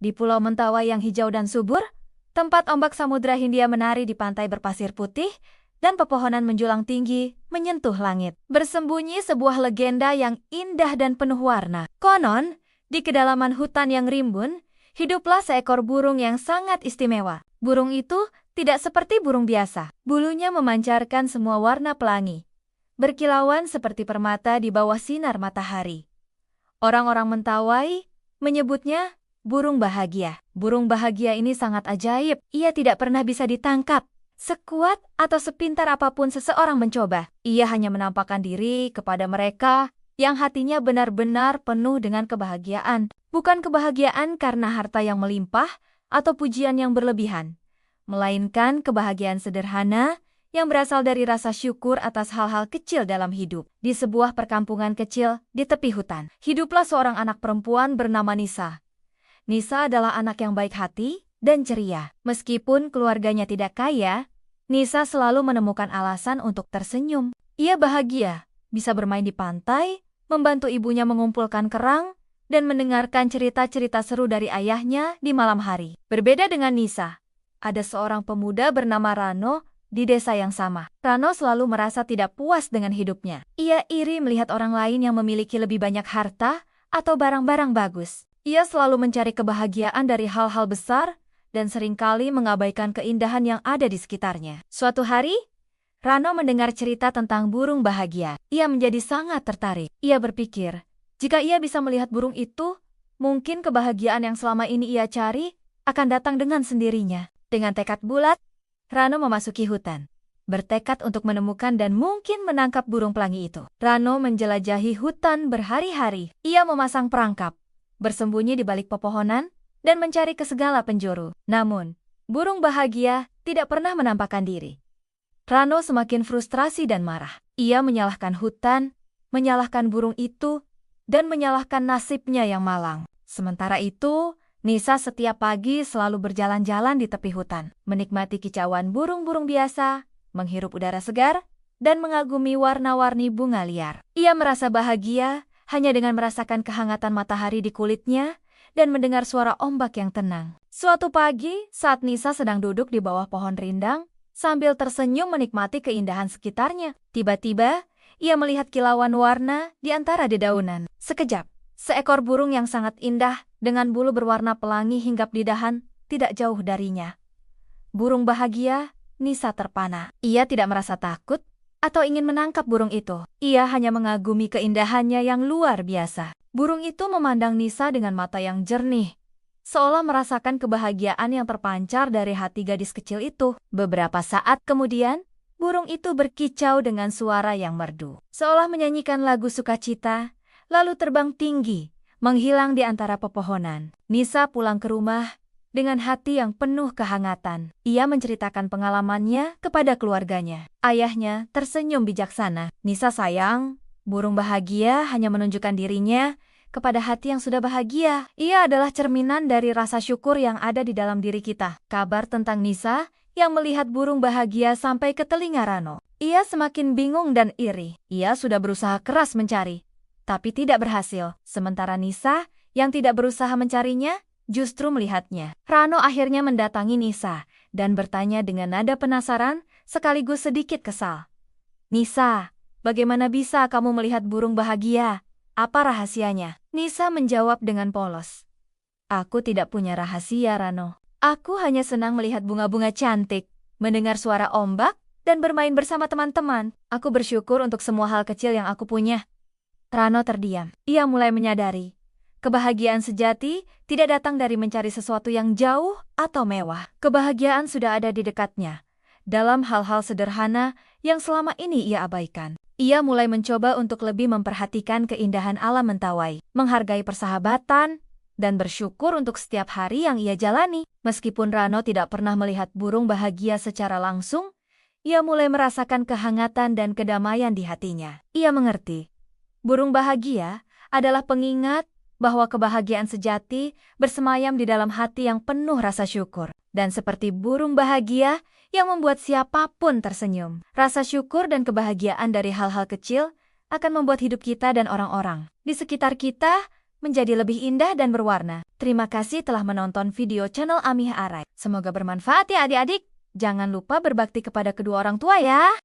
Di Pulau Mentawai yang hijau dan subur, tempat ombak Samudra Hindia menari di pantai berpasir putih, dan pepohonan menjulang tinggi menyentuh langit. Bersembunyi sebuah legenda yang indah dan penuh warna. Konon, di kedalaman hutan yang rimbun, hiduplah seekor burung yang sangat istimewa. Burung itu tidak seperti burung biasa. Bulunya memancarkan semua warna pelangi, berkilauan seperti permata di bawah sinar matahari. Orang-orang Mentawai menyebutnya burung bahagia. Burung bahagia ini sangat ajaib. Ia tidak pernah bisa ditangkap. Sekuat atau sepintar apapun seseorang mencoba, ia hanya menampakkan diri kepada mereka yang hatinya benar-benar penuh dengan kebahagiaan. Bukan kebahagiaan karena harta yang melimpah atau pujian yang berlebihan, melainkan kebahagiaan sederhana yang berasal dari rasa syukur atas hal-hal kecil dalam hidup. Di sebuah perkampungan kecil di tepi hutan, hiduplah seorang anak perempuan bernama Nisa. Nisa adalah anak yang baik hati dan ceria. Meskipun keluarganya tidak kaya, Nisa selalu menemukan alasan untuk tersenyum. Ia bahagia bisa bermain di pantai, membantu ibunya mengumpulkan kerang, dan mendengarkan cerita-cerita seru dari ayahnya di malam hari. Berbeda dengan Nisa, ada seorang pemuda bernama Rano di desa yang sama. Rano selalu merasa tidak puas dengan hidupnya. Ia iri melihat orang lain yang memiliki lebih banyak harta atau barang-barang bagus. Ia selalu mencari kebahagiaan dari hal-hal besar dan seringkali mengabaikan keindahan yang ada di sekitarnya. Suatu hari, Rano mendengar cerita tentang burung bahagia. Ia menjadi sangat tertarik. Ia berpikir, jika ia bisa melihat burung itu, mungkin kebahagiaan yang selama ini ia cari akan datang dengan sendirinya. Dengan tekad bulat, Rano memasuki hutan, bertekad untuk menemukan dan mungkin menangkap burung pelangi itu. Rano menjelajahi hutan berhari-hari. Ia memasang perangkap, bersembunyi di balik pepohonan, dan mencari ke segala penjuru. Namun, burung bahagia tidak pernah menampakkan diri. Rano semakin frustrasi dan marah. Ia menyalahkan hutan, menyalahkan burung itu, dan menyalahkan nasibnya yang malang. Sementara itu, Nisa setiap pagi selalu berjalan-jalan di tepi hutan, menikmati kicauan burung-burung biasa, menghirup udara segar, dan mengagumi warna-warni bunga liar. Ia merasa bahagia hanya dengan merasakan kehangatan matahari di kulitnya dan mendengar suara ombak yang tenang. Suatu pagi, saat Nisa sedang duduk di bawah pohon rindang, sambil tersenyum menikmati keindahan sekitarnya, tiba-tiba ia melihat kilauan warna di antara dedaunan. Sekejap, seekor burung yang sangat indah dengan bulu berwarna pelangi hinggap di dahan tidak jauh darinya. Burung bahagia, Nisa terpana. Ia tidak merasa takut atau ingin menangkap burung itu. Ia hanya mengagumi keindahannya yang luar biasa. Burung itu memandang Nisa dengan mata yang jernih, seolah merasakan kebahagiaan yang terpancar dari hati gadis kecil itu. Beberapa saat kemudian, burung itu berkicau dengan suara yang merdu, seolah menyanyikan lagu sukacita, lalu terbang tinggi, menghilang di antara pepohonan. Nisa pulang ke rumah dengan hati yang penuh kehangatan. Ia menceritakan pengalamannya kepada keluarganya. Ayahnya tersenyum bijaksana. Nisa sayang, burung bahagia hanya menunjukkan dirinya kepada hati yang sudah bahagia. Ia adalah cerminan dari rasa syukur yang ada di dalam diri kita. Kabar tentang Nisa yang melihat burung bahagia sampai ke telinga Rano. Ia semakin bingung dan iri. Ia sudah berusaha keras mencari, tapi tidak berhasil. Sementara Nisa yang tidak berusaha mencarinya, justru melihatnya. Rano akhirnya mendatangi Nisa dan bertanya dengan nada penasaran sekaligus sedikit kesal. Nisa, bagaimana bisa kamu melihat burung bahagia? Apa rahasianya? Nisa menjawab dengan polos. Aku tidak punya rahasia, Rano. Aku hanya senang melihat bunga-bunga cantik, mendengar suara ombak, dan bermain bersama teman-teman. Aku bersyukur untuk semua hal kecil yang aku punya. Rano terdiam. Ia mulai menyadari, kebahagiaan sejati tidak datang dari mencari sesuatu yang jauh atau mewah. Kebahagiaan sudah ada di dekatnya, dalam hal-hal sederhana yang selama ini ia abaikan. Ia mulai mencoba untuk lebih memperhatikan keindahan alam Mentawai, menghargai persahabatan, dan bersyukur untuk setiap hari yang ia jalani. Meskipun Rano tidak pernah melihat burung bahagia secara langsung, ia mulai merasakan kehangatan dan kedamaian di hatinya. Ia mengerti, burung bahagia adalah pengingat bahwa kebahagiaan sejati bersemayam di dalam hati yang penuh rasa syukur. Dan seperti burung bahagia yang membuat siapapun tersenyum, rasa syukur dan kebahagiaan dari hal-hal kecil akan membuat hidup kita dan orang-orang di sekitar kita menjadi lebih indah dan berwarna. Terima kasih telah menonton video channel Amih Arai. Semoga bermanfaat ya adik-adik. Jangan lupa berbakti kepada kedua orang tua ya.